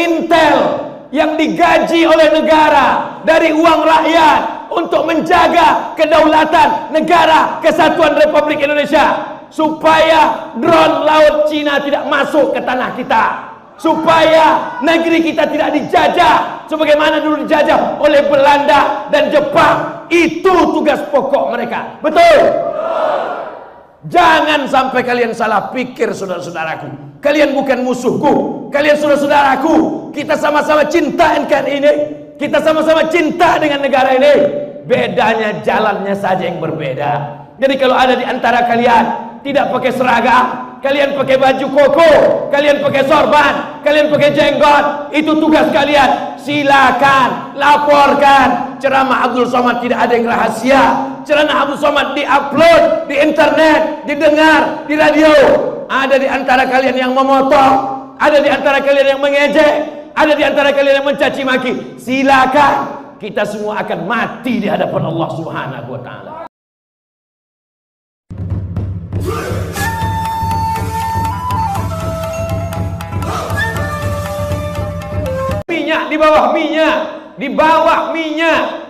intel yang digaji oleh negara dari uang rakyat untuk menjaga kedaulatan negara kesatuan Republik Indonesia, supaya drone laut Cina tidak masuk ke tanah kita, supaya negeri kita tidak dijajah sebagaimana dulu dijajah oleh Belanda dan Jepang. Itu tugas pokok mereka. Betul? Jangan sampai kalian salah pikir, saudara-saudaraku. Kalian bukan musuhku, kalian saudara-saudaraku. Kita sama-sama cinta NKRI ini, kita sama-sama cinta dengan negara ini. Bedanya jalannya saja yang berbeda. Jadi kalau ada di antara kalian tidak pakai seragam, kalian pakai baju koko, kalian pakai sorban, kalian pakai jenggot, itu tugas kalian. Silakan laporkan. Ceramah Abdul Somad tidak ada yang rahasia. Ceramah Abdul Somad diupload di internet, didengar di radio. Ada di antara kalian yang memotong, ada di antara kalian yang mengejek, ada di antara kalian yang mencaci maki. Silakan. Kita semua akan mati di hadapan Allah Subhanahu wa taala. Minyak di bawah minyak, di bawah minyak.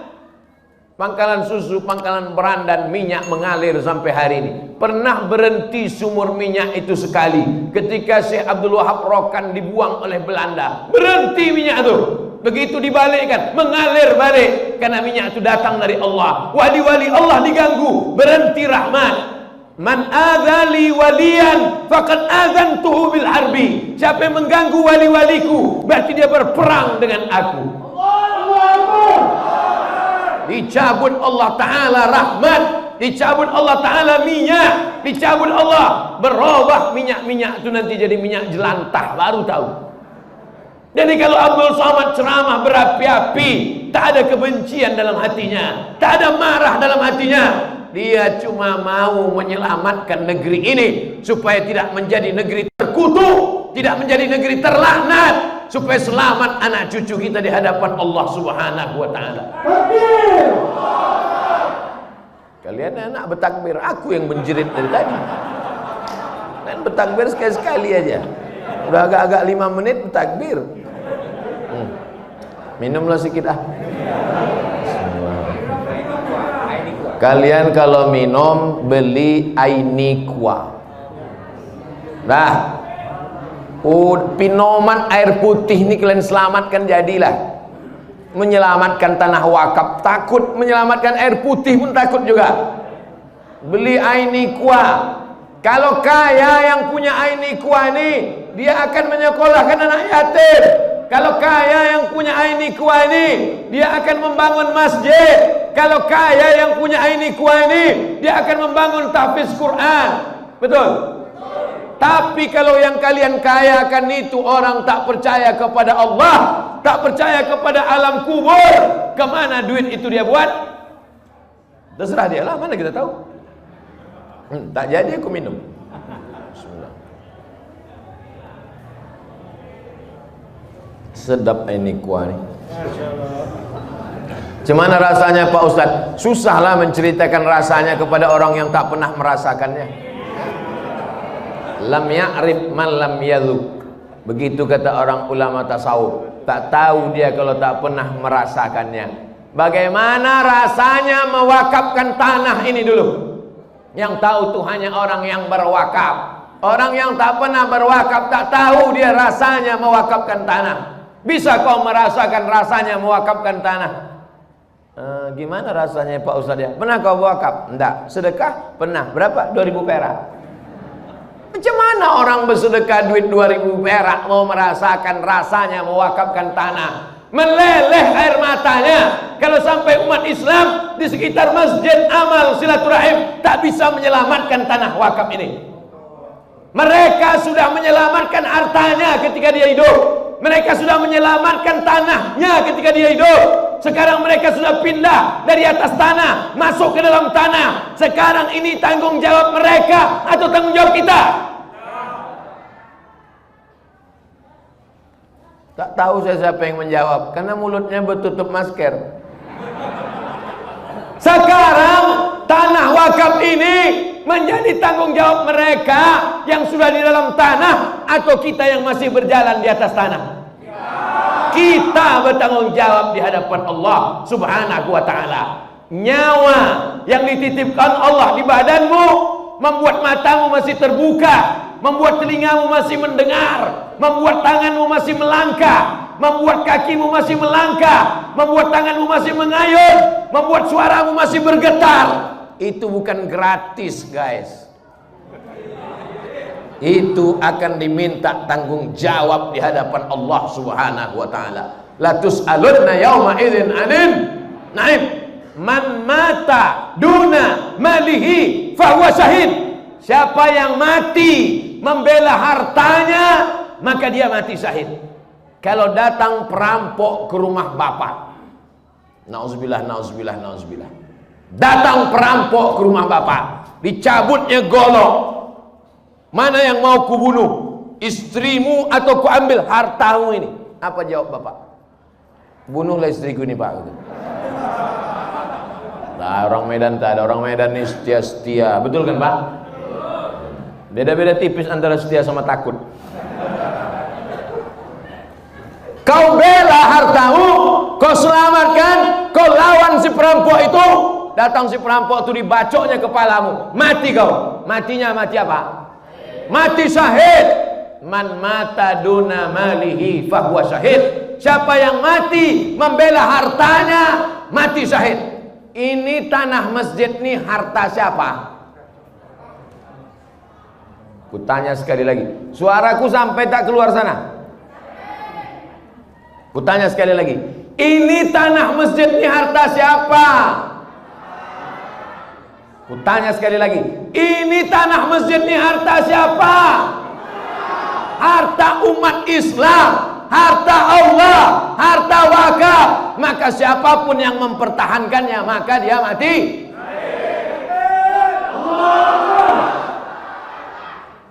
Pangkalan susu, pangkalan berandan, minyak mengalir sampai hari ini. Pernah berhenti sumur minyak itu sekali ketika Syekh Abdul Wahab Rokan dibuang oleh Belanda. Berhenti minyak itu. Begitu dibalikkan, mengalir balik karena minyak itu datang dari Allah. Wali-wali Allah diganggu, berhenti rahmat. Man adzali waliyan faqad adzantuhu bil harbi. Siapa yang mengganggu wali-waliku, berarti dia berperang dengan aku. Dicabut Allah Ta'ala rahmat, dicabut Allah Ta'ala minyak, dicabut Allah, berubah minyak-minyak itu nanti jadi minyak jelantah, baru tahu. Jadi kalau Abdul Somad ceramah berapi-api, tak ada kebencian dalam hatinya, tak ada marah dalam hatinya. Dia cuma mau menyelamatkan negeri ini supaya tidak menjadi negeri terkutuk, tidak menjadi negeri terlaknat, supaya selamat anak cucu kita di hadapan Allah Subhanahu wa taala. Takbir. Kalian enak bertakbir, aku yang menjerit dari tadi. Dan bertakbir sekali-sekali aja. Udah agak-agak 5 menit bertakbir. Minumlah sedikit ah. Kalian kalau minum beli Ainikwa. Nah, pinoman air putih ini kalian selamatkan, jadilah menyelamatkan tanah wakaf. Takut menyelamatkan air putih pun takut juga. Beli Ainikwa. Kalau kaya yang punya Ainikwa ini, dia akan menyekolahkan anak yatim. Kalau kaya yang punya Ainikwa ini, dia akan membangun masjid. Kalau kaya yang punya Ainikwa ini, dia akan membangun tahfiz Quran. Betul? Tapi kalau yang kalian kayakan itu orang tak percaya kepada Allah, tak percaya kepada alam kubur, kemana duit itu dia buat? Terserah dia lah, mana kita tahu. Tak jadi aku minum. Bismillah. Sedap Ainikwa nih. Gimana rasanya Pak Ustadz? Susahlah menceritakan rasanya kepada orang yang tak pernah merasakannya. Lam ya'rif man lam yadhuk. Begitu kata orang ulama tasawuf. Tak tahu dia kalau tak pernah merasakannya. Bagaimana rasanya mewakafkan tanah ini dulu? Yang tahu tuh hanya orang yang berwakaf. Orang yang tak pernah berwakaf tak tahu dia rasanya mewakafkan tanah. Bisa kau merasakan rasanya mewakafkan tanah? Gimana rasanya Pak Ustadz ya? Pernah kau wakaf? Enggak. Sedekah? Pernah. Berapa? 2000 perak. Macam mana orang bersedekah duit 2000 perak mau merasakan rasanya mewakafkan tanah? Meleleh air matanya kalau sampai umat Islam di sekitar Masjid Amal Silaturahim tak bisa menyelamatkan tanah wakaf ini. Mereka sudah menyelamatkan hartanya ketika dia hidup. Mereka sudah menyelamatkan tanahnya ketika dia hidup. Sekarang mereka sudah pindah dari atas tanah masuk ke dalam tanah. Sekarang ini tanggung jawab mereka atau tanggung jawab kita? Tak tahu saya siapa yang menjawab karena mulutnya bertutup masker. Sekarang tanah wakaf ini menjadi tanggung jawab mereka yang sudah di dalam tanah atau kita yang masih berjalan di atas tanah? Kita bertanggung jawab di hadapan Allah Subhanahu wa ta'ala. Nyawa yang dititipkan Allah di badanmu membuat matamu masih terbuka, membuat telingamu masih mendengar, membuat tanganmu masih melangkah, membuat kakimu masih melangkah, membuat tanganmu masih mengayun, membuat suaramu masih bergetar. Itu bukan gratis, guys. Itu akan diminta tanggung jawab di hadapan Allah Subhanahu wa ta'ala. La tus'alunna yawma idzin 'anil na'im. Man mata duna malihi fahuwa syahid. Siapa yang mati membela hartanya, maka dia mati syahid. Kalau datang perampok ke rumah bapak, nauzubillah, nauzubillah, nauzubillah. Datang perampok ke rumah bapak, dicabutnya golok. Mana yang mau kubunuh? Istrimu atau kuambil hartamu ini? Apa jawab bapak? Bunuhlah istriku ini, Pak. Nah, orang Medan tak ada, orang Medan ini setia-setia. Betul kan, Pak? Beda-beda tipis antara setia sama takut. Kau bela hartamu, kau selamatkan, kau lawan si perampok itu. Datang si perampok itu, dibacoknya kepalamu, mati kau. Matinya mati apa? Mati syahid. Man mata duna malihi fahuwa syahid. Siapa yang mati membela hartanya, mati syahid. Ini tanah masjid nih harta siapa? Kutanya sekali lagi, suaraku sampai tak keluar sana? Kutanya sekali lagi, ini tanah masjid nih harta siapa? Kutanya sekali lagi, ini tanah masjid nih harta siapa? Harta umat Islam, harta Allah, harta wakaf. Maka siapapun yang mempertahankannya, maka dia mati.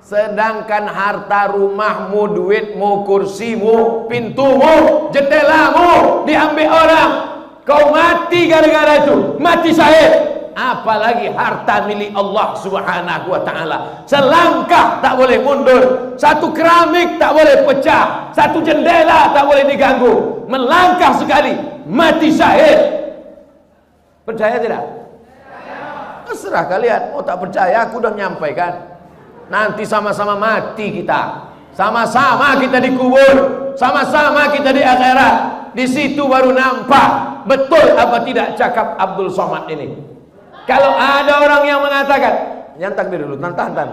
Sedangkan harta rumahmu, duitmu, kursimu, pintumu, jendelamu diambil orang, kau mati gara-gara itu, mati syahid. Apalagi harta milik Allah Subhanahu wa ta'ala. Selangkah tak boleh mundur, satu keramik tak boleh pecah, satu jendela tak boleh diganggu. Melangkah sekali, mati syahid. Percaya tidak? Terserah kalian, mau tak percaya, aku udah menyampaikan. Nanti sama-sama mati kita, sama-sama kita dikubur, sama-sama kita di akhirat. Di situ baru nampak betul apa tidak cakap Abdul Somad ini. Kalau ada orang yang mengatakan, yang takbir dulu, tahan.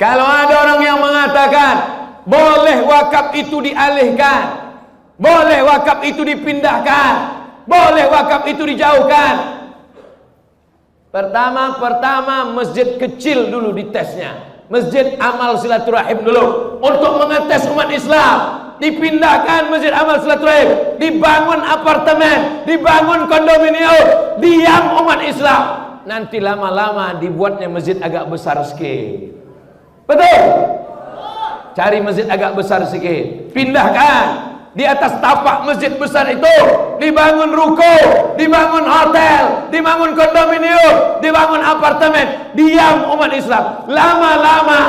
Kalau ada orang yang mengatakan boleh wakaf itu dialihkan, boleh wakaf itu dipindahkan, boleh wakaf itu dijauhkan. Pertama masjid kecil dulu ditesnya, masjid amal silaturahim dulu untuk mengetes umat Islam. Dipindahkan masjid amal silaturahim, dibangun apartemen, dibangun kondominium, diam umat Islam. Nanti lama-lama dibuatnya masjid agak besar sikit. Betul? Cari masjid agak besar sikit, pindahkan. Di atas tapak masjid besar itu dibangun ruko, dibangun hotel, dibangun kondominium, dibangun apartemen. Diam umat Islam. Lama-lama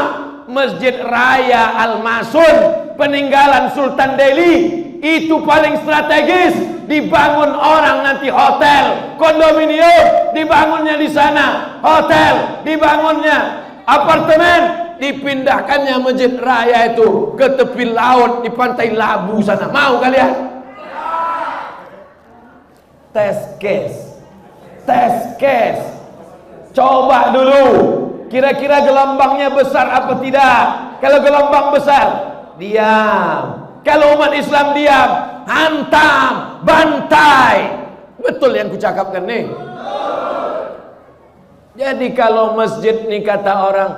Masjid Raya Al-Masun peninggalan Sultan Delhi itu paling strategis, dibangun orang nanti hotel, kondominium, dibangunnya di sana hotel, dibangunnya apartemen, dipindahkannya Masjid Raya itu ke tepi laut di pantai Labu sana. Mau kalian? Tes case, coba dulu kira-kira gelombangnya besar apa tidak. Kalau gelombang besar, diam. Kalau umat Islam diam, hantam, bantai. Betul yang kucakapkan nih. Jadi kalau masjid nih kata orang,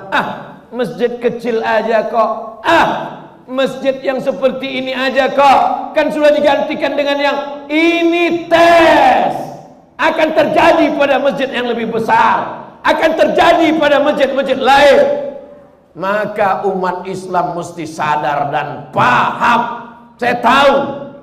masjid kecil aja kok, masjid yang seperti ini aja kok, kan sudah digantikan dengan yang ini. Tes akan terjadi pada masjid yang lebih besar, akan terjadi pada masjid-masjid lain. Maka umat Islam mesti sadar dan paham. Saya tahu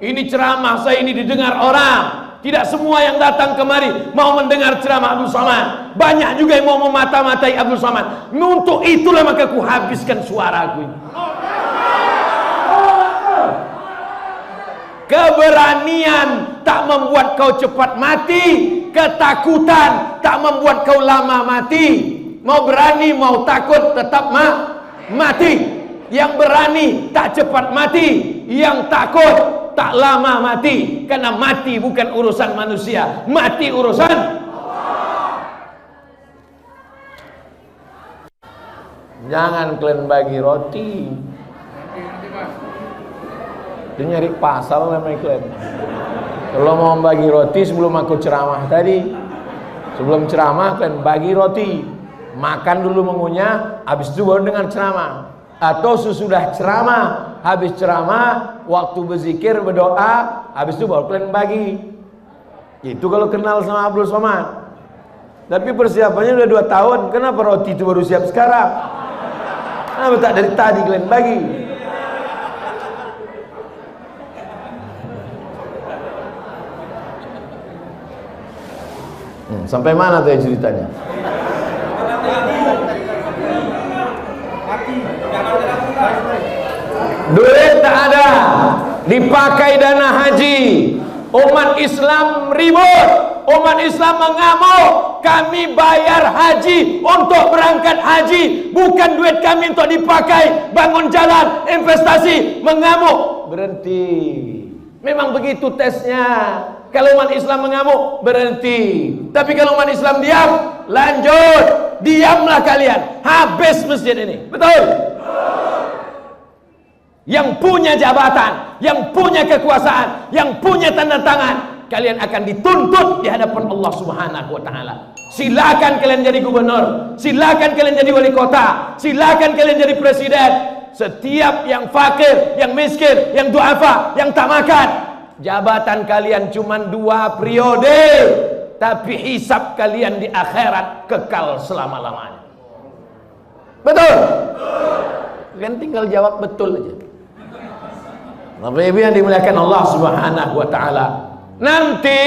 ini ceramah saya ini didengar orang. Tidak semua yang datang kemari mau mendengar ceramah Abdul Somad. Banyak juga yang mau memata-matai Abdul Somad. Untuk itulah maka ku habiskan suaraku ini. Keberanian tak membuat kau cepat mati, ketakutan tak membuat kau lama mati. Mau berani mau takut tetap mati. Yang berani tak cepat mati, yang takut tak lama mati. Karena mati bukan urusan manusia, mati urusan Allah. Jangan kalian bagi roti. Dia nyari pasal namanya kalian. Kalau mau bagi roti sebelum aku ceramah tadi, sebelum ceramah kalian bagi roti, makan dulu mengunyah, habis itu baru dengan ceramah. Atau sesudah ceramah, habis ceramah, waktu berzikir berdoa, habis itu baru kalian bagi. Itu kalau kenal sama Abdul Somad. Tapi persiapannya udah 2 tahun, kenapa roti itu baru siap sekarang? Kenapa tak dari tadi kalian bagi? Sampai mana tuh ceritanya? Duit tak ada, dipakai dana haji. Umat Islam ribut, umat Islam mengamuk. Kami bayar haji untuk berangkat haji, bukan duit kami untuk dipakai bangun jalan, investasi. Mengamuk, berhenti. Memang begitu tesnya. Kalau umat Islam mengamuk, berhenti. Tapi kalau umat Islam diam, lanjut. Diamlah kalian, habis masjid ini. Betul? Yang punya jabatan, yang punya kekuasaan, yang punya tanda tangan, kalian akan dituntut di hadapan Allah Subhanahu wa taala. Silakan kalian jadi gubernur, silakan kalian jadi wali kota, silakan kalian jadi presiden. Setiap yang fakir, yang miskin, yang duafa, yang tak makan, jabatan kalian cuma 2 periode, tapi hisab kalian di akhirat kekal selama-lamanya. Betul? Kalian tinggal jawab betul aja. Bapak Ibu yang dimuliakan Allah Subhanahu wa taala. Nanti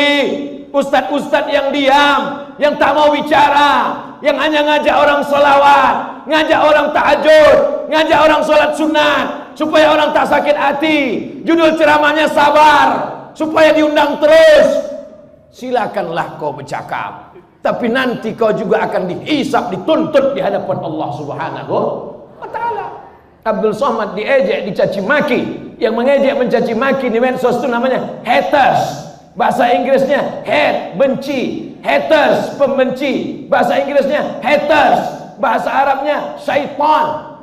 ustadz-ustadz yang diam, yang tak mau bicara, yang hanya ngajak orang sholawat, ngajak orang tahajud, ngajak orang sholat sunat, supaya orang tak sakit hati. Judul ceramahnya sabar, supaya diundang terus. Silakanlah kau bercakap, tapi nanti kau juga akan dihisab, dituntut di hadapan Allah Subhanahu wa taala. Abdul Somad diejek, dicaci maki. Yang mengejek mencaci maki di medsos itu namanya haters. Bahasa Inggrisnya hate, benci. Haters, pembenci. Bahasa Inggrisnya haters. Bahasa Arabnya syaitan.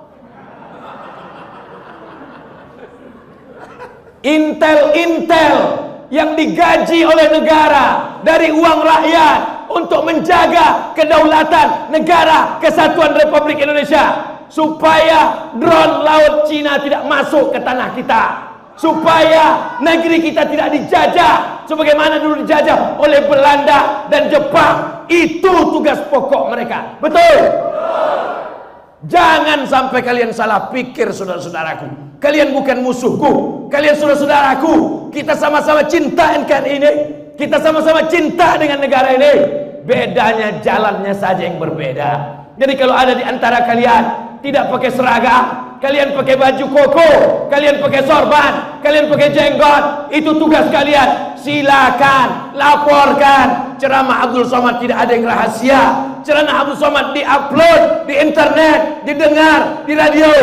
Intel yang digaji oleh negara dari uang rakyat untuk menjaga kedaulatan negara Kesatuan Republik Indonesia, supaya drone laut Cina tidak masuk ke tanah kita, supaya negeri kita tidak dijajah sebagaimana dulu dijajah oleh Belanda dan Jepang. Itu tugas pokok mereka. Betul? Jangan sampai kalian salah pikir, saudara-saudaraku. Kalian bukan musuhku, kalian saudara-saudaraku. Kita sama-sama cinta NKRI ini, kita sama-sama cinta dengan negara ini. Bedanya jalannya saja yang berbeda. Jadi kalau ada di antara kalian tidak pakai seragam, kalian pakai baju koko, kalian pakai sorban, kalian pakai jenggot, itu tugas kalian. Silakan laporkan. Ceramah Abdul Somad tidak ada yang rahasia. Ceramah Abdul Somad diupload di internet, didengar di radio.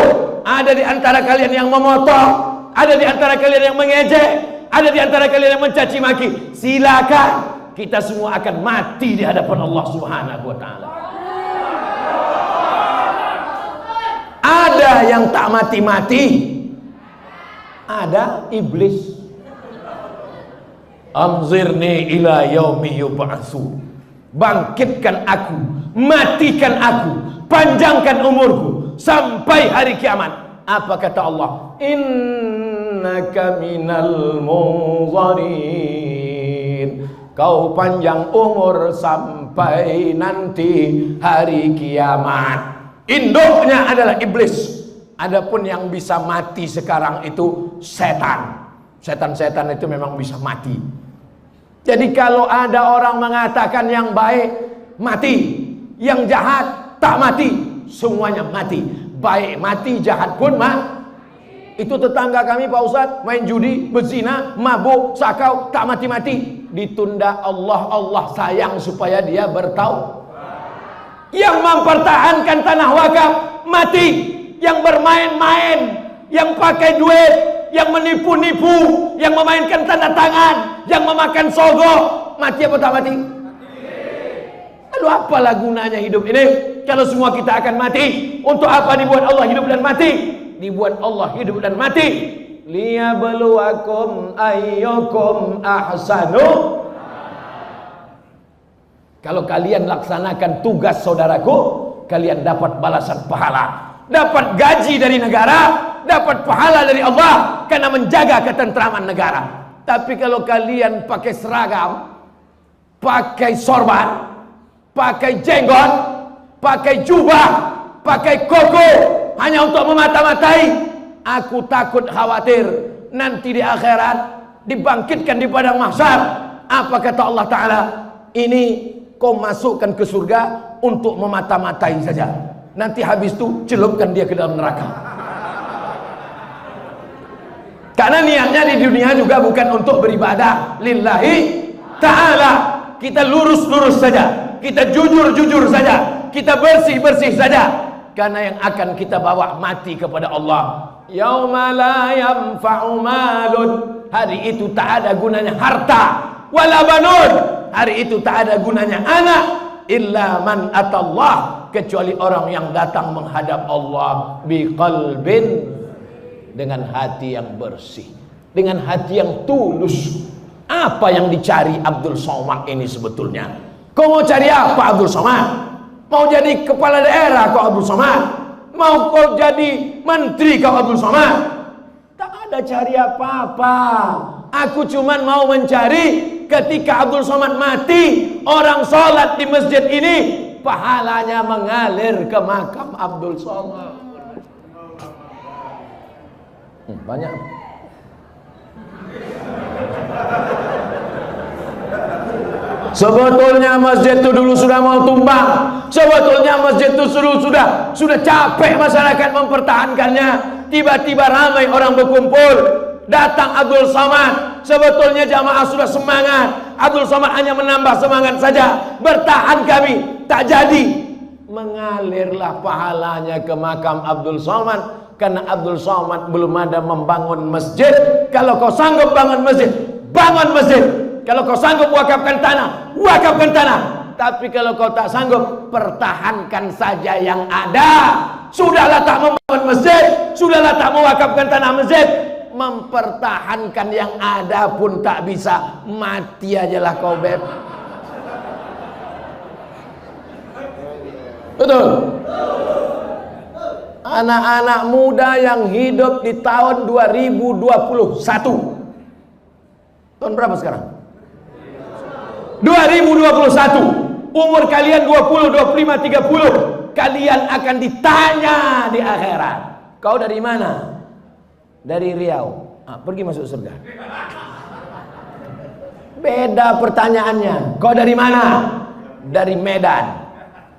Ada di antara kalian yang memotong, ada di antara kalian yang mengejek, ada di antara kalian yang mencaci maki. Silakan. Kita semua akan mati di hadapan Allah Subhanahu wa taala. Ada yang tak mati-mati, ada iblis. Amzirni ila yaumi yub'atsu. Bangkitkan aku, matikan aku, panjangkan umurku sampai hari kiamat. Apa kata Allah? Innaka minal munzarin. Kau panjang umur sampai nanti hari kiamat. Induknya adalah iblis. Adapun yang bisa mati sekarang itu setan. Setan-setan itu memang bisa mati. Jadi kalau ada orang mengatakan yang baik mati, yang jahat tak mati, semuanya mati. Baik mati, jahat pun Itu tetangga kami Pak Ustadz main judi, berzina, mabuk, sakau, tak mati-mati. Ditunda Allah sayang supaya dia bertaubat. Yang mempertahankan tanah wakaf mati. Yang bermain-main, yang pakai duit, yang menipu-nipu, yang memainkan tanda tangan, yang memakan sogok, mati apa tak mati? Lalu apalah gunanya hidup ini kalau semua kita akan mati? Untuk apa dibuat Allah hidup dan mati? Dibuat Allah hidup dan mati liyabluwakum ayyukum ahsanu. Kalau kalian laksanakan tugas saudaraku, kalian dapat balasan pahala, dapat gaji dari negara, dapat pahala dari Allah karena menjaga ketentraman negara. Tapi kalau kalian pakai seragam, pakai sorban, pakai jenggot, pakai jubah, pakai koko hanya untuk memata-matai, aku takut khawatir nanti di akhirat dibangkitkan di padang mahsyar. Apa kata Allah Ta'ala? Ini kau masukkan ke surga untuk memata-matai saja. Nanti habis itu celupkan dia ke dalam neraka. Karena niatnya di dunia juga bukan untuk beribadah lillahi ta'ala. Kita lurus-lurus saja, kita jujur-jujur saja, kita bersih-bersih saja. Karena yang akan kita bawa mati kepada Allah. Yauma la yanfa'u malun, hari itu tak ada gunanya harta, wala banun, hari itu tak ada gunanya anak, illa man atallah, kecuali orang yang datang menghadap Allah biqalbin, dengan hati yang bersih, dengan hati yang tulus. Apa yang dicari Abdul Somad ini sebetulnya? Kau mau cari apa Abdul Somad? Mau jadi kepala daerah kau Abdul Somad? Mau kau jadi menteri kau Abdul Somad? Tak ada cari apa-apa. Aku cuman mau mencari ketika Abdul Somad mati, orang sholat di masjid ini pahalanya mengalir ke makam Abdul Somad. Banyak. Sebetulnya masjid itu dulu sudah mau tumbang. Sebetulnya masjid itu sudah capek masyarakat mempertahankannya. Tiba-tiba ramai orang berkumpul, datang Abdul Somad. Sebetulnya jamaah sudah semangat, Abdul Somad hanya menambah semangat saja. Bertahan kami, tak jadi. Mengalirlah pahalanya ke makam Abdul Somad. Karena Abdul Somad belum ada membangun masjid. Kalau kau sanggup bangun masjid, bangun masjid. Kalau kau sanggup wakafkan tanah, wakafkan tanah. Tapi kalau kau tak sanggup, pertahankan saja yang ada. Sudahlah tak membangun masjid, sudahlah tak mewakafkan tanah masjid, mempertahankan yang ada pun tak bisa. Mati ajalah kau beb. Betul. Anak-anak muda yang hidup di tahun 2021. Tahun berapa sekarang? 2021. Umur kalian 20, 25, 30. Kalian akan ditanya di akhirat. Kau dari mana? Dari Riau. Pergi masuk surga. Beda pertanyaannya. Kau dari mana? Dari Medan.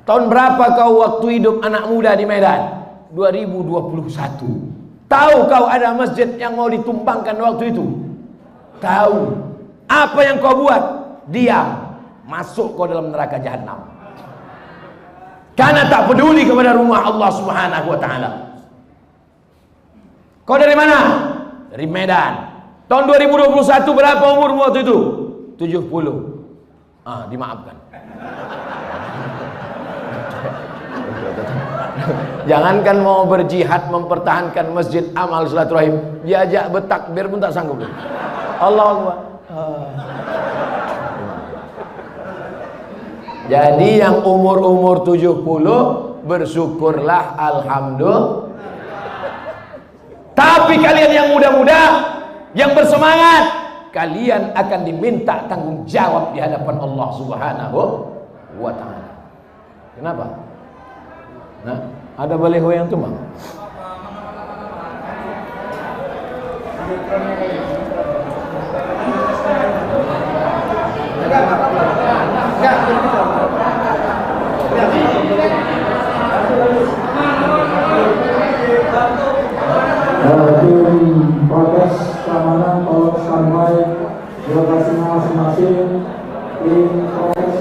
Tahun berapa kau waktu hidup anak muda di Medan? 2021. Tahu kau ada masjid yang mau ditumpangkan waktu itu? Tahu. Apa yang kau buat? Diam. Masuk kau dalam neraka jahanam. Karena tak peduli kepada rumah Allah Subhanahu wa taala. Kau dari mana? Dari Medan. Tahun 2021 berapa umurmu waktu itu? 70. Dimaafkan. Jangankan mau berjihad mempertahankan masjid, amal silaturahim, diajak bertakbir pun tak sanggup. Allahu Akbar. Jadi yang umur-umur 70 bersyukurlah, alhamdulillah. Tapi kalian yang muda-muda, yang bersemangat, kalian akan diminta tanggung jawab di hadapan Allah Subhanahu wa taala. Kenapa? Nah, ada baliho yang tumbang. tim protes keamanan tolong standby di lokasinya masing-masing. Tim protes.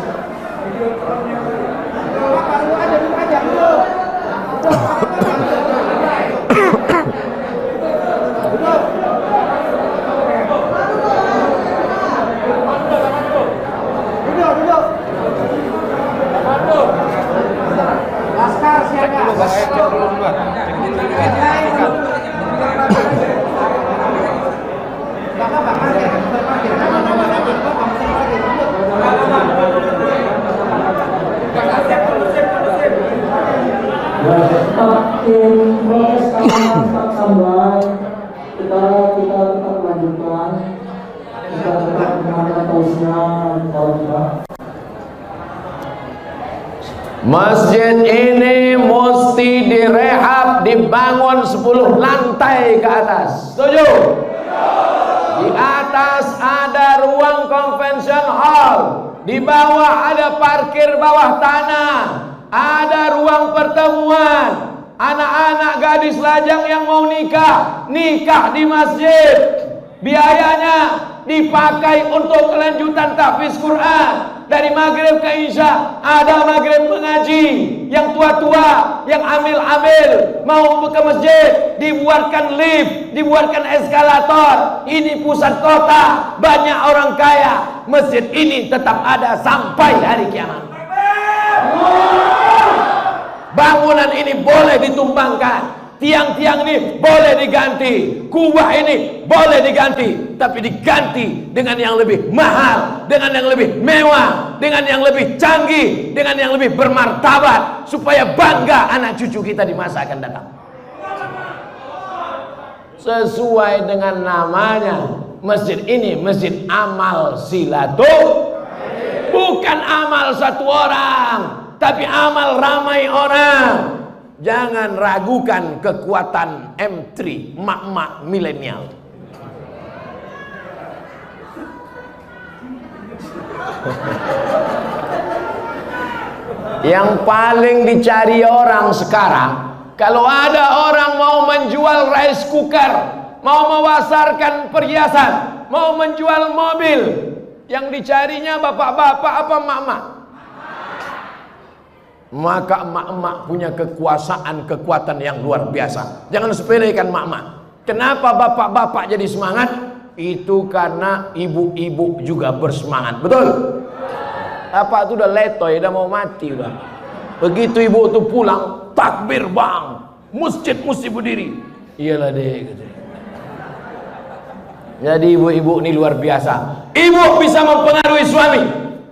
Tim proses keamanan tetap standby. Kita tetap lanjutkan. Kita tetap mendengarkan tausiah kalau tidak. Masjid ini mesti direhab, dibangun 10 lantai ke atas. Setuju? Di atas ada ruang convention hall, di bawah ada parkir bawah tanah, ada ruang pertemuan. Anak-anak gadis lajang yang mau nikah di masjid. Biayanya dipakai untuk kelanjutan tahfiz Quran dari maghrib ke isya. Ada maghrib mengaji, yang tua-tua, yang amil-amil mau ke masjid, dibuatkan lift, dibuatkan eskalator. Ini pusat kota, banyak orang kaya. Masjid ini tetap ada sampai hari kiamat. Bangunan ini boleh ditumbangkan, tiang-tiang ini boleh diganti, kubah ini boleh diganti, tapi diganti dengan yang lebih mahal, dengan yang lebih mewah, dengan yang lebih canggih, dengan yang lebih bermartabat, supaya bangga anak cucu kita di masa akan datang. Sesuai dengan namanya, masjid ini masjid amal silaturahim, bukan amal satu orang, tapi amal ramai orang. Jangan ragukan kekuatan M3, mak-mak milenial. Yang paling dicari orang sekarang, kalau ada orang mau menjual rice cooker, mau memasarkan perhiasan, mau menjual mobil, yang dicarinya bapak-bapak apa mak-mak? Maka emak-emak punya kekuatan yang luar biasa. Jangan sepelekan emak-emak. Kenapa bapak-bapak jadi semangat? Itu karena ibu-ibu juga bersemangat. Betul? Apa itu udah letoy, udah mau mati udah. Begitu ibu itu pulang, takbir bang, masjid mesti berdiri. Iyalah deh gitu. Jadi ibu-ibu ini luar biasa. Ibu bisa mempengaruhi suami,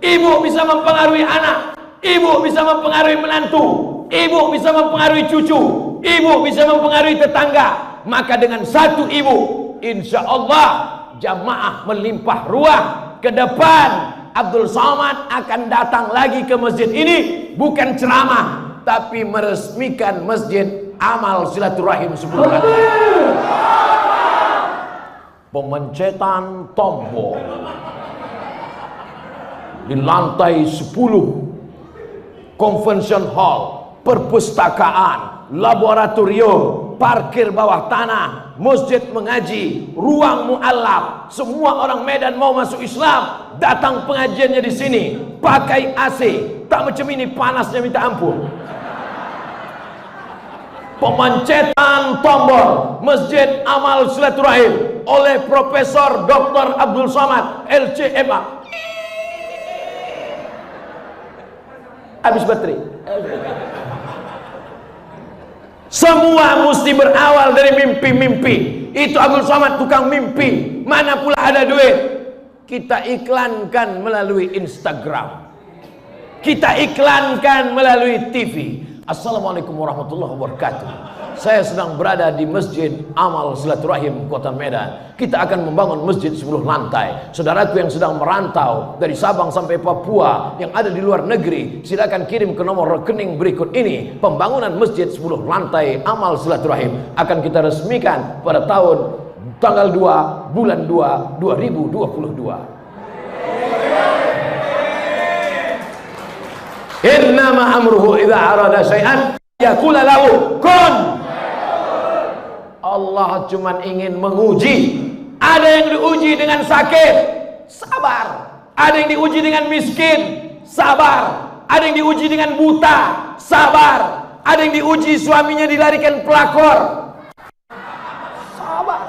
ibu bisa mempengaruhi anak, ibu bisa mempengaruhi menantu, ibu bisa mempengaruhi cucu, ibu bisa mempengaruhi tetangga. Maka dengan satu ibu, insya Allah jamaah melimpah ruah. Ke depan Abdul Somad akan datang lagi ke masjid ini, bukan ceramah, tapi meresmikan masjid amal silaturahim 10 lantai. Pemencetan tombol di lantai 10, convention hall, perpustakaan, laboratorium, parkir bawah tanah, masjid mengaji, ruang mu'allaf. Semua orang Medan mau masuk Islam, datang pengajiannya di sini, pakai AC, tak macam ini panasnya minta ampun. Pemencetan tombol masjid amal silaturahim oleh Profesor Dr. Abdul Somad LCMA. Habis baterai. Semua mesti berawal dari mimpi-mimpi. Itu Abdul Somad tukang mimpi. Mana pula ada duit? Kita iklankan melalui Instagram, kita iklankan melalui TV. Assalamualaikum warahmatullahi wabarakatuh. Saya sedang berada di Masjid Amal Silaturahim Kota Medan. Kita akan membangun masjid 10 lantai. Saudaraku yang sedang merantau dari Sabang sampai Papua, yang ada di luar negeri, silakan kirim ke nomor rekening berikut ini. Pembangunan masjid 10 lantai Amal Silaturahim akan kita resmikan pada tahun tanggal 2 bulan 2 2022. Innama amruhu idza arada syai'an yaqula lahu kun. Allah cuma ingin menguji. Ada yang diuji dengan sakit, sabar. Ada yang diuji dengan miskin, sabar. Ada yang diuji dengan buta, sabar. Ada yang diuji suaminya dilarikan pelakor, sabar.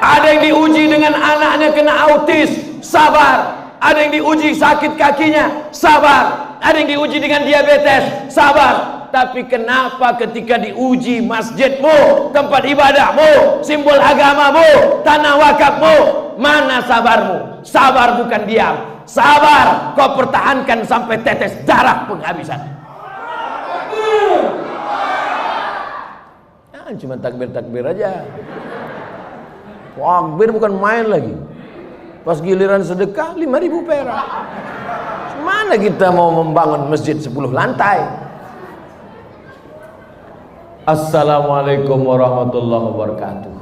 Ada yang diuji dengan anaknya kena autis, sabar. Ada yang diuji sakit kakinya, sabar. Ada yang diuji dengan diabetes, sabar. Tapi kenapa ketika diuji masjidmu, tempat ibadahmu, simbol agamamu, tanah wakafmu, mana sabarmu? Sabar bukan diam. Sabar kau pertahankan sampai tetes darah penghabisan. Jangan cuma takbir-takbir aja. Takbir bukan main lagi. Pas giliran sedekah 5.000 perak. Mana kita mau membangun masjid 10 lantai? Assalamualaikum warahmatullahi wabarakatuh.